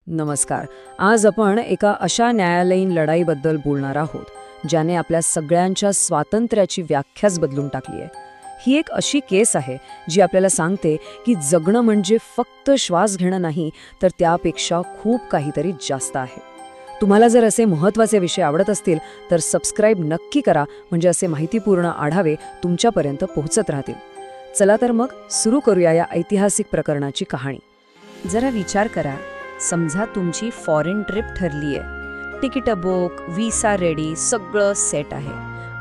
नमस्कार. आज आपण एका अशा न्यायालयीन लढाईबद्दल बोलणार आहोत ज्याने आपल्या सगळ्यांच्या स्वातंत्र्याची व्याख्याच बदलून टाकली आहे. ही एक अशी केस आहे जी आपल्याला सांगते की जगणं म्हणजे फक्त श्वास घेणं नाही, तर त्यापेक्षा खूप काहीतरी जास्त आहे. तुम्हाला जर असे महत्त्वाचे विषय आवडत असतील तर सबस्क्राईब नक्की करा, म्हणजे असे माहितीपूर्ण आढावे तुमच्यापर्यंत पोहोचत राहतील. चला तर मग सुरू करूया या ऐतिहासिक प्रकरणाची कहाणी. जरा विचार करा, समजा तुमची फॉरेन ट्रिप ठरली आहे, तिकीट बुक, व्हिसा रेडी, सगळं सेट आहे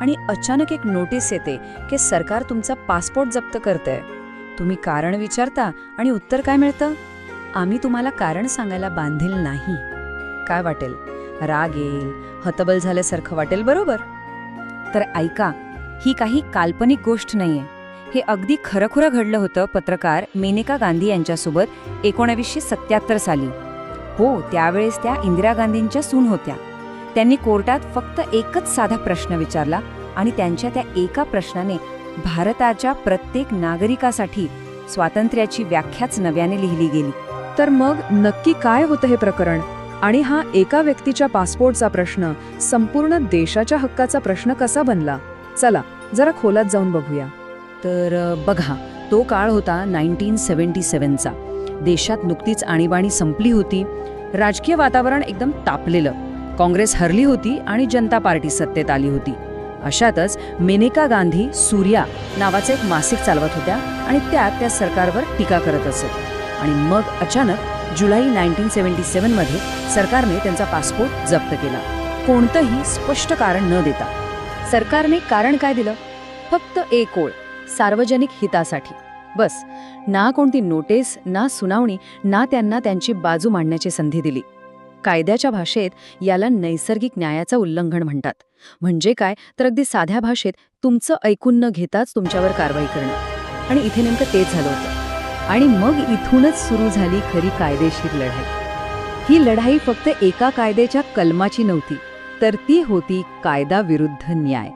आणि अचानक एक नोटीस येते की सरकार तुमचा पासपोर्ट जप्त करतंय. तुम्ही कारण विचारता आणि उत्तर काय मिळतं? आम्ही तुम्हाला कारण सांगायला बांधील नाही. काय वाटेल? राग येईल, हतबल झाल्यासारखं वाटेल, बरोबर? तर ऐका, ही काही काल्पनिक गोष्ट नाहीये. हे अगदी खरंखुरं घडलं होतं पत्रकार मेनका गांधी यांच्यासोबत 1977 साली. हो, त्यावेळेस त्या इंदिरा गांधींच्या सून होत्या. त्यांनी कोर्टात फक्त एकच साधा प्रश्न विचारला आणि त्यांच्या त्या एका प्रश्नाने भारताच्या प्रत्येक नागरिकासाठी स्वातंत्र्याची व्याख्याच नव्याने लिहिली गेली. तर मग नक्की काय होतं हे प्रकरण? आणि हा एका व्यक्तीच्या पासपोर्टचा प्रश्न संपूर्ण देशाच्या हक्काचा प्रश्न कसा बनला? चला जरा खोलात जाऊन बघूया. तर बघा, तो काळ होता 1977चा. देशात नुकतीच आणीबाणी संपली होती. राजकीय वातावरण एकदम तापलेलं. काँग्रेस हरली होती आणि जनता पार्टी सत्तेत आली होती. अशातच मेनका गांधी सूर्या नावाचं एक मासिक चालवत होत्या आणि त्यात त्या सरकारवर टीका करत असत. आणि मग अचानक जुलै 1977 मध्ये सरकारने त्यांचा पासपोर्ट जप्त केला, कोणतंही स्पष्ट कारण न देता. सरकारने कारण काय दिलं? फक्त एक ओळ, सार्वजनिक हितासाठी. बस. ना कोणती नोटीस, ना सुनावणी, ना त्यांना त्यांची बाजू मांडण्याची संधी दिली. कायद्याच्या भाषेत याला नैसर्गिक न्यायाचं उल्लंघन म्हणतात. म्हणजे काय, तर अगदी साध्या भाषेत तुमचं ऐकून न घेताच तुमच्यावर कारवाई करणं. आणि इथे नेमकं तेच झालं होतं. आणि मग इथूनच सुरू झाली खरी कायदेशीर लढाई. ही लढाई फक्त एका कायद्याच्या कलमाची नव्हती, तर ती होती कायदा विरुद्ध न्याय.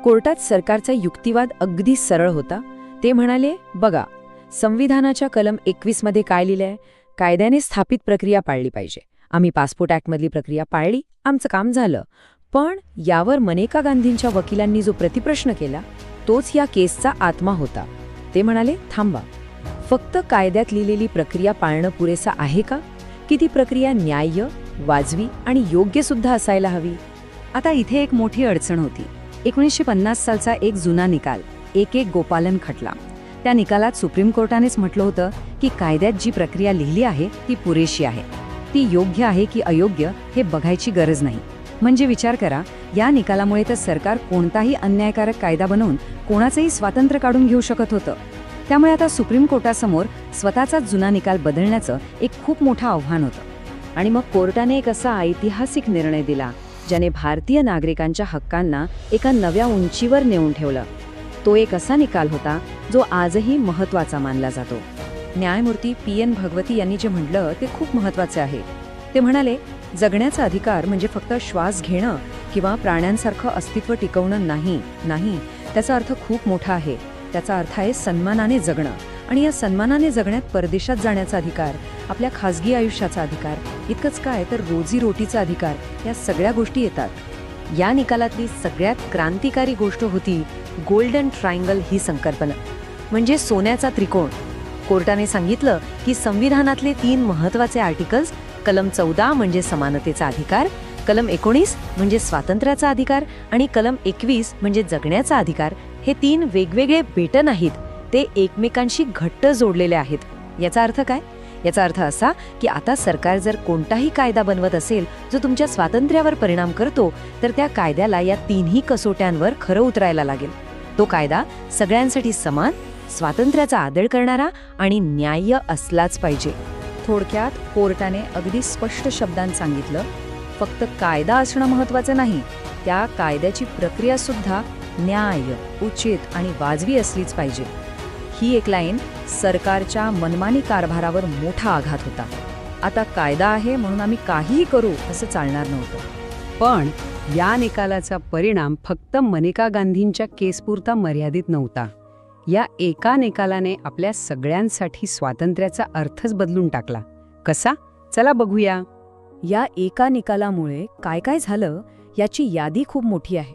कोर्टात सरकारचा युक्तिवाद अगदी सरळ होता. ते म्हणाले, बघा, संविधानाच्या कलम 21 मध्ये काय लिहिलंय? कायद्याने स्थापित प्रक्रिया पाळली पाहिजे. आम्ही पासपोर्ट ॲक्टमधली प्रक्रिया पाळली, आमचं काम झालं. पण यावर मेनका गांधींच्या वकिलांनी जो प्रतिप्रश्न केला, तोच या केसचा आत्मा होता. ते म्हणाले, थांबा, फक्त कायद्यात लिहिलेली प्रक्रिया पाळणं पुरेसा आहे का? की ती प्रक्रिया न्याय्य, वाजवी आणि योग्य सुद्धा असायला हवी? आता इथे एक मोठी अडचण होती. 1950 सालचा एक जुना निकाल, एक गोपालन खटला. त्या निकालात सुप्रीम कोर्टानेच म्हटलं होतं की कायद्यात जी प्रक्रिया लिहिली आहे ती पुरेशी आहे. ती योग्य आहे की अयोग्य हे बघायची गरज नाही. म्हणजे विचार करा, या निकालामुळे तर सरकार कोणताही अन्यायकारक कायदा बनवून कोणाचंही स्वातंत्र्य काढून घेऊ शकत होतं. त्यामुळे आता सुप्रीम कोर्टासमोर स्वतःचाच जुना निकाल बदलण्याचं एक खूप मोठं आव्हान होतं. आणि मग कोर्टाने एक असा ऐतिहासिक निर्णय दिला ज्याने भारतीय नागरिकांच्या हक्कांना एका नव्या उंचीवर नेऊन ठेवलं. तो एक असा निकाल होता जो आजही महत्त्वाचा मानला जातो. न्यायमूर्ती PN भगवती यांनी जे म्हटलं ते खूप महत्त्वाचे आहे. ते म्हणाले, जगण्याचा अधिकार म्हणजे फक्त श्वास घेणं किंवा प्राण्यांसारखं अस्तित्व टिकवणं नाही. त्याचा अर्थ खूप मोठा आहे. त्याचा अर्थ आहे सन्मानाने जगणं. आणि या सन्मानाने जगण्यात परदेशात जाण्याचा अधिकार, आपल्या खाजगी आयुष्याचा अधिकार, इतकंच काय तर रोजीरोटीचा अधिकार, या सगळ्या गोष्टी येतात. या निकालातली सगळ्यात क्रांतिकारी गोष्ट होती गोल्डन ट्रायंगल ही संकल्पना, म्हणजे सोन्याचा त्रिकोण. कोर्टाने सांगितलं की संविधानातले 3 महत्त्वाचे आर्टिकल्स, कलम 14 म्हणजे समानतेचा अधिकार, कलम 19 म्हणजे स्वातंत्र्याचा अधिकार आणि कलम 21 म्हणजे जगण्याचा अधिकार, हे 3 वेगवेगळे बेट नाहीत, ते एकमेकांशी घट्ट जोडलेले आहेत. याचा अर्थ काय? याचा अर्थ असा की आता सरकार जर कोणताही कायदा बनवत असेल जो तुमच्या स्वातंत्र्यावर परिणाम करतो, तर त्या कायद्याला या 3ही कसोट्यांवर खरं उतरायला लागेल. तो कायदा सगळ्यांसाठी समान, स्वातंत्र्याचा आदर करणारा आणि न्याय्य असलाच पाहिजे. थोडक्यात कोर्टाने अगदी स्पष्ट शब्दांत सांगितलं, फक्त कायदा असणं महत्त्वाचं नाही, त्या कायद्याची प्रक्रिया सुद्धा न्याय्य, उचित आणि वाजवी असलीच पाहिजे. ही एक लाईन सरकारच्या मनमानी कारभारावर मोठा आघात होता. आता कायदा आहे म्हणून आम्ही काहीही करू असं चालणार नव्हतं. पण या निकालाचा परिणाम फक्त मेनका गांधींच्या केसपुरता मर्यादित नव्हता. या एका निकालाने आपल्या सगळ्यांसाठी स्वातंत्र्याचा अर्थच बदलून टाकला. कसा? चला बघूया. या एका निकालामुळे काय काय झालं याची यादी खूप मोठी आहे.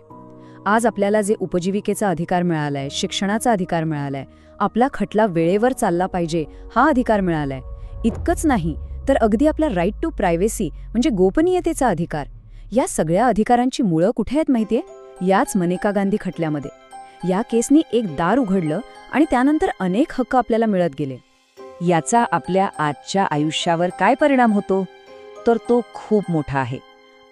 आज आपल्याला जे उपजीविकेचा अधिकार मिळालाय, शिक्षणाचा अधिकार मिळालाय, आपला खटला वेळेवर चालला पाहिजे हा अधिकार मिळालाय, इतकंच नाही तर अगदी आपला राईट टू प्रायव्हेसी म्हणजे गोपनीयतेचा अधिकार, या सगळ्या अधिकारांची मुळं कुठे आहेत माहितीये? याच मनेका गांधी खटल्यामध्ये. या केसनी एक दार उघडलं आणि त्यानंतर अनेक हक्क आपल्याला मिळत गेले. याचा आपल्या आजच्या आयुष्यावर काय परिणाम होतो? तर तो खूप मोठा आहे.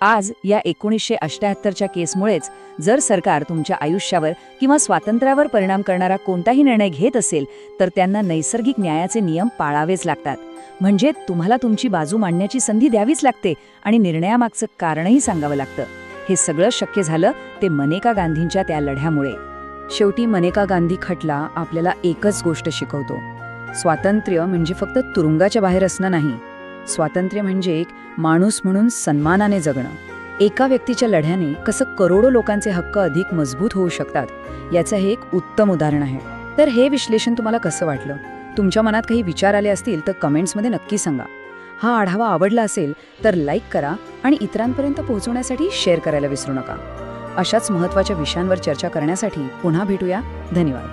आज या 1978च्या केसमुळेच जर सरकार तुमच्या आयुष्यावर किंवा स्वातंत्र्यावर परिणाम करणारा कोणताही निर्णय घेत असेल तर त्यांना नैसर्गिक न्यायाचे नियम पाळावेच लागतात. म्हणजे तुम्हाला तुमची बाजू मांडण्याची संधी द्यावीच लागते आणि निर्णयामागचं कारणही सांगावं लागतं. हे सगळं शक्य झालं ते मनेका गांधींच्या त्या लढ्यामुळे. शेवटी मनेका गांधी खटला आपल्याला एकच गोष्ट शिकवतो. स्वातंत्र्य म्हणजे फक्त तुरुंगाच्या बाहेर असणं नाही. स्वातंत्र्य म्हणजे एक माणूस म्हणून सन्मानाने जगणं. एका व्यक्तीच्या लढ्याने कसं करोडो लोकांचे हक्क अधिक मजबूत होऊ शकतात याचं हे एक उत्तम उदाहरण आहे. तर हे विश्लेषण तुम्हाला कसं वाटलं? तुमच्या मनात काही विचार आले असतील तर कमेंट्समध्ये नक्की सांगा. हा आढावा आवडला असेल तर लाईक करा आणि इतरांपर्यंत पोहोचवण्यासाठी शेअर करायला विसरू नका. अशाच महत्त्वाच्या विषयांवर चर्चा करण्यासाठी पुन्हा भेटूया. धन्यवाद.